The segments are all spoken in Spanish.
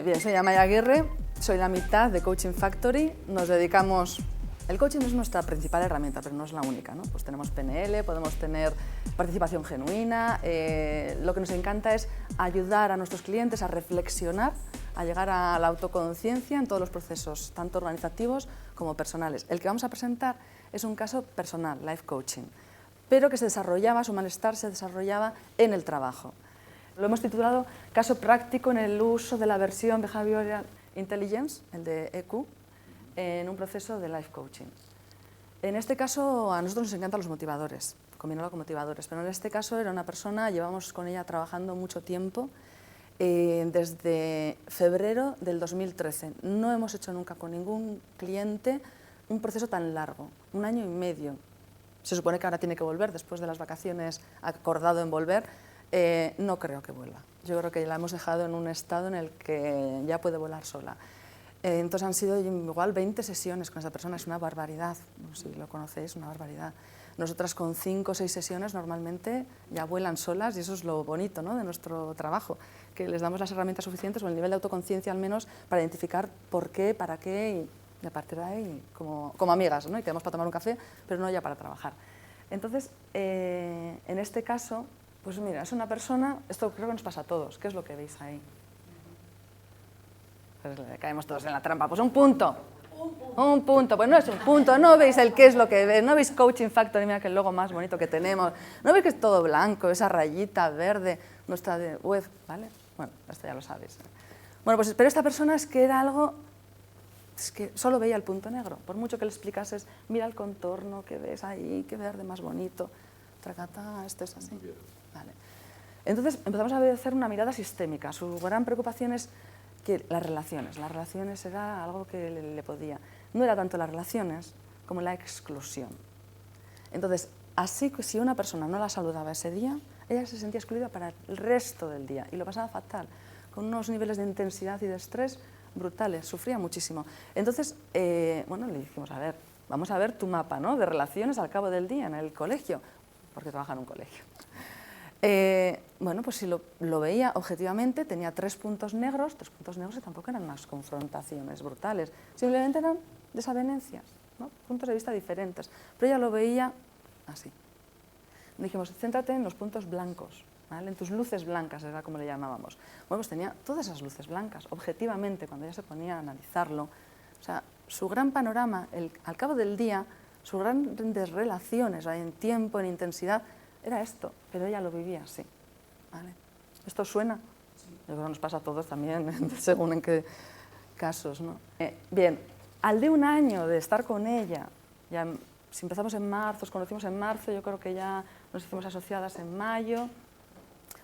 Bien, soy Amaia Aguirre, soy la mitad de Coaching Factory. Nos dedicamos... El coaching es nuestra principal herramienta, pero no es la única, ¿no? Pues tenemos PNL, podemos tener participación genuina. Lo que nos encanta es ayudar a nuestros clientes a reflexionar, a llegar a la autoconciencia en todos los procesos, tanto organizativos como personales. El que vamos a presentar es un caso personal, life coaching, pero que se desarrollaba, su malestar se desarrollaba en el trabajo. Lo hemos titulado Caso práctico en el uso de la versión Behavioral Intelligence, el de EQ, en un proceso de life coaching. En este caso, a nosotros nos encantan los motivadores, combinarlo con motivadores, pero en este caso era una persona, llevamos con ella trabajando mucho tiempo, desde febrero del 2013. No hemos hecho nunca con ningún cliente un proceso tan largo, 1 año y medio. Se supone que ahora tiene que volver, después de las vacaciones ha acordado en volver. No creo que vuelva. Yo creo que la hemos dejado en un estado en el que ya puede volar sola. Entonces han sido igual 20 sesiones con esa persona, es una barbaridad, no sé si lo conocéis, una barbaridad. Nosotras con 5 o 6 sesiones normalmente ya vuelan solas y eso es lo bonito, ¿no?, de nuestro trabajo, que les damos las herramientas suficientes o el nivel de autoconciencia al menos para identificar por qué, para qué y a partir de ahí como amigas, ¿no?, y quedamos para tomar un café, pero no ya para trabajar. Entonces, en este caso, pues mira, es una persona, esto creo que nos pasa a todos, ¿qué es lo que veis ahí? Pues caemos todos en la trampa, pues un punto, pues no es un punto, no veis el qué es lo que veis, no veis Coaching Factory, mira que el logo más bonito que tenemos, no veis que es todo blanco, esa rayita verde, nuestra web, ¿vale? Bueno, esto ya lo sabéis. Bueno, pues pero esta persona es que era algo, es que solo veía el punto negro, por mucho que le explicases, mira el contorno que ves ahí, qué verde más bonito, tracata, esto es así. Vale. Entonces empezamos a hacer una mirada sistémica, su gran preocupación es que las relaciones era algo que le podía. No era tanto las relaciones como la exclusión. Entonces, así que si una persona no la saludaba ese día, ella se sentía excluida para el resto del día y lo pasaba fatal, con unos niveles de intensidad y de estrés brutales, sufría muchísimo. Entonces, bueno, le dijimos, a ver, vamos a ver tu mapa, ¿no?, de relaciones al cabo del día en el colegio, porque trabaja en un colegio. Bueno, pues si lo veía objetivamente, tenía 3 puntos negros y tampoco eran unas confrontaciones brutales, simplemente eran desavenencias, ¿no?, puntos de vista diferentes, pero ella lo veía así. Dijimos, céntrate en los puntos blancos, ¿vale?, en tus luces blancas, era como le llamábamos. Bueno, pues tenía todas esas luces blancas, objetivamente, cuando ella se ponía a analizarlo, o sea, su gran panorama, al cabo del día, sus grandes relaciones, en tiempo, en intensidad, era esto, pero ella lo vivía así, ¿vale? ¿Esto suena? Sí. Yo creo que nos pasa a todos también, según en qué casos, ¿no? Bien, al de 1 año de estar con ella, ya, si empezamos en marzo, os conocimos en marzo, yo creo que ya nos hicimos asociadas en mayo,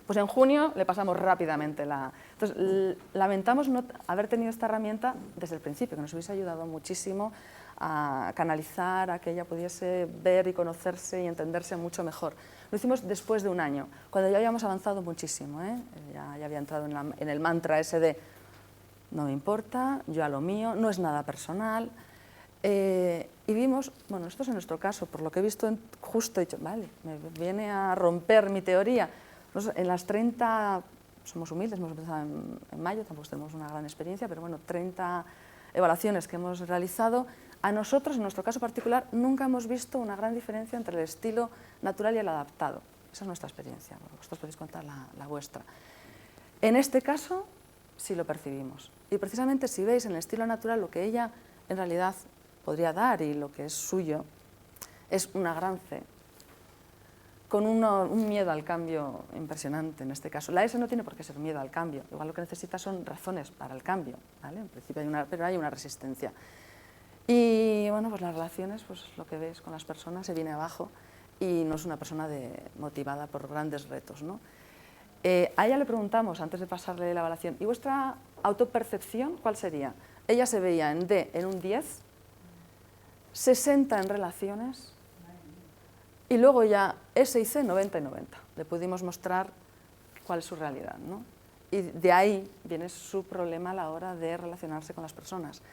pues en junio le pasamos rápidamente Entonces, lamentamos no haber tenido esta herramienta desde el principio, que nos hubiese ayudado muchísimo a canalizar, a que ella pudiese ver y conocerse y entenderse mucho mejor. Lo hicimos después de 1 año, cuando ya habíamos avanzado muchísimo, ¿eh? Ya había entrado en el mantra ese de no me importa, yo a lo mío, no es nada personal. Y vimos, bueno, esto es en nuestro caso, por lo que he visto justo, he dicho, vale, me viene a romper mi teoría. En las 30, somos humildes, hemos empezado en mayo, tampoco tenemos una gran experiencia, pero bueno, 30 evaluaciones que hemos realizado, a nosotros, en nuestro caso particular, nunca hemos visto una gran diferencia entre el estilo natural y el adaptado. Esa es nuestra experiencia, bueno, vosotros podéis contar la vuestra. En este caso, sí lo percibimos. Y precisamente si veis en el estilo natural lo que ella en realidad podría dar y lo que es suyo, es una gran C, con un miedo al cambio impresionante en este caso. La S no tiene por qué ser miedo al cambio, igual lo que necesita son razones para el cambio, ¿vale? En principio pero hay una resistencia. Y bueno, pues las relaciones, pues lo que ves con las personas se viene abajo y no es una persona motivada por grandes retos, ¿no? A ella le preguntamos, antes de pasarle la evaluación, ¿y vuestra autopercepción cuál sería? Ella se veía en D en un 10, 60 en relaciones, y luego ya S y C 90 y 90. Le pudimos mostrar cuál es su realidad, ¿no? Y de ahí viene su problema a la hora de relacionarse con las personas.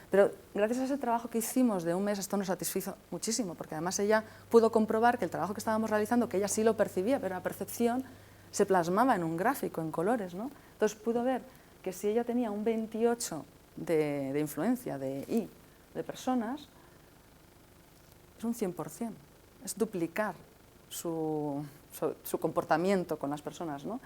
Pero gracias a ese trabajo que hicimos de 1 mes, esto nos satisfizo muchísimo, porque además ella pudo comprobar que el trabajo que estábamos realizando, que ella sí lo percibía, pero la percepción se plasmaba en un gráfico, en colores, ¿no? Entonces pudo ver que si ella tenía un 28 de influencia, de I, de personas, es un 100%, es duplicar su comportamiento con las personas, ¿no?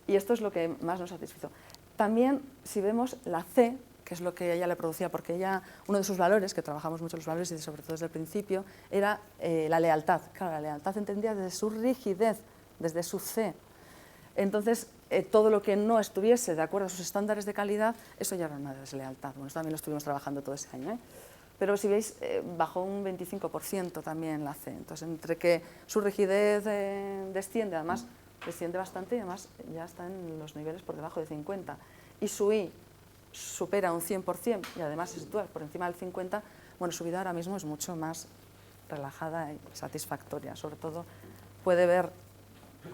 Y esto es lo que más nos satisfizo. También, si vemos la C, que es lo que ella le producía, porque ella, uno de sus valores, que trabajamos mucho los valores y sobre todo desde el principio, era la lealtad. Claro, la lealtad entendía desde su rigidez, desde su C. Entonces, todo lo que no estuviese de acuerdo a sus estándares de calidad, eso ya era una deslealtad. Bueno, eso también lo estuvimos trabajando todo ese año, ¿eh? Pero si veis, bajó un 25% también la C. Entonces, entre que su rigidez desciende, además desciende bastante y además ya está en los niveles por debajo de 50. Y su I supera un 100% y además se sitúa por encima del 50%, bueno, su vida ahora mismo es mucho más relajada y satisfactoria. Sobre todo puede ver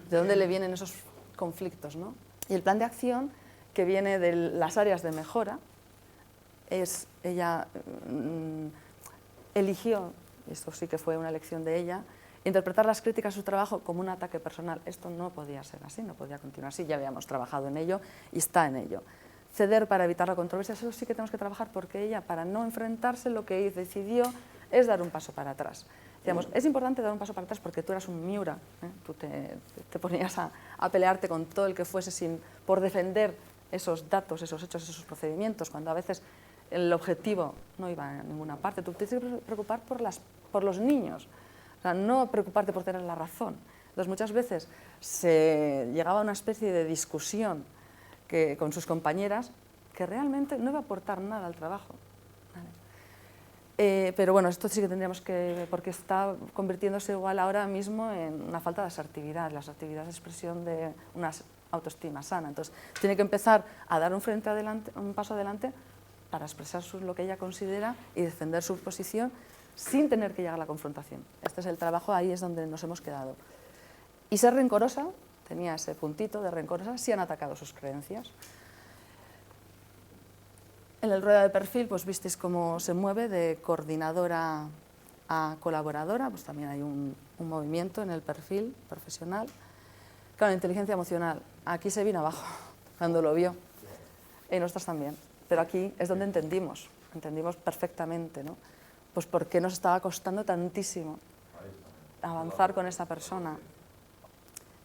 de dónde le vienen esos conflictos, ¿no? Y el plan de acción, que viene de las áreas de mejora, ella eligió, y esto sí que fue una elección de ella, interpretar las críticas a su trabajo como un ataque personal. Esto no podía ser así, no podía continuar así, ya habíamos trabajado en ello y está en ello. Ceder para evitar la controversia, eso sí que tenemos que trabajar, porque ella, para no enfrentarse, lo que decidió es dar un paso para atrás. Decíamos, es importante dar un paso para atrás porque tú eras un Miura, ¿eh? Tú te ponías a pelearte con todo el que fuese por defender esos datos, esos hechos, esos procedimientos, cuando a veces el objetivo no iba a ninguna parte. Tú te tienes que preocupar por los niños, o sea, no preocuparte por tener la razón. Entonces, muchas veces se llegaba a una especie de discusión con sus compañeras que realmente no iba a aportar nada al trabajo. ¿Vale? Pero bueno, esto sí que tendríamos que, porque está convirtiéndose igual ahora mismo en una falta de asertividad. La asertividad es expresión de una autoestima sana. Entonces, tiene que empezar a dar un paso adelante para expresar lo que ella considera y defender su posición sin tener que llegar a la confrontación. Este es el trabajo, ahí es donde nos hemos quedado. Y ser rencorosa, tenía ese puntito de rencorosa, si han atacado sus creencias. En el rueda de perfil, pues visteis cómo se mueve de coordinadora a colaboradora, pues también hay un movimiento en el perfil profesional. Claro, la inteligencia emocional, aquí se vino abajo cuando lo vio, y nosotras también. Pero aquí es donde entendimos perfectamente, ¿no? Pues por qué nos estaba costando tantísimo avanzar con esta persona.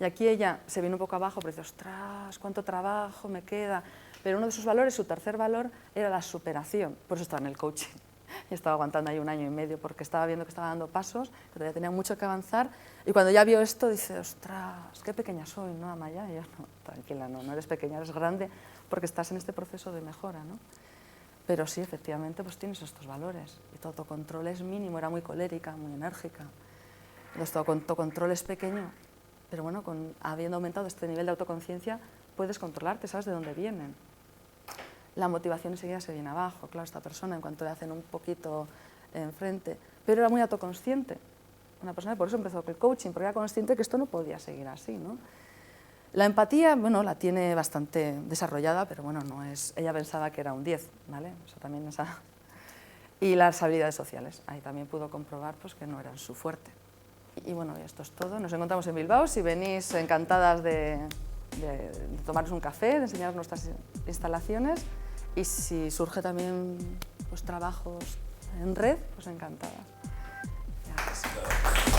Y aquí ella se vino un poco abajo, pero dice, ostras, cuánto trabajo me queda. Pero uno de sus valores, su tercer valor, era la superación. Por eso estaba en el coaching. Y estaba aguantando ahí 1 año y medio, porque estaba viendo que estaba dando pasos, que todavía tenía mucho que avanzar. Y cuando ya vio esto, dice, ostras, qué pequeña soy, ¿no, Amaya? Y yo, no, tranquila, no eres pequeña, eres grande, porque estás en este proceso de mejora, ¿no? Pero sí, efectivamente, pues tienes estos valores. Y tu autocontrol es mínimo, era muy colérica, muy enérgica. Tu autocontrol es pequeño, pero bueno, habiendo aumentado este nivel de autoconciencia, puedes controlarte, sabes de dónde vienen. La motivación enseguida se viene abajo, claro, esta persona, en cuanto le hacen un poquito enfrente. Pero era muy autoconsciente. Una persona, por eso empezó con el coaching, porque era consciente que esto no podía seguir así, ¿no? La empatía, bueno, la tiene bastante desarrollada, pero bueno, no es. Ella pensaba que era un 10, ¿vale? O sea, también esa. Y las habilidades sociales, ahí también pudo comprobar pues, que no eran su fuerte. Y bueno, esto es todo. Nos encontramos en Bilbao. Si venís, encantadas de tomaros un café, de enseñaros nuestras instalaciones. Y si surge también pues, trabajos en red, pues encantada. Gracias.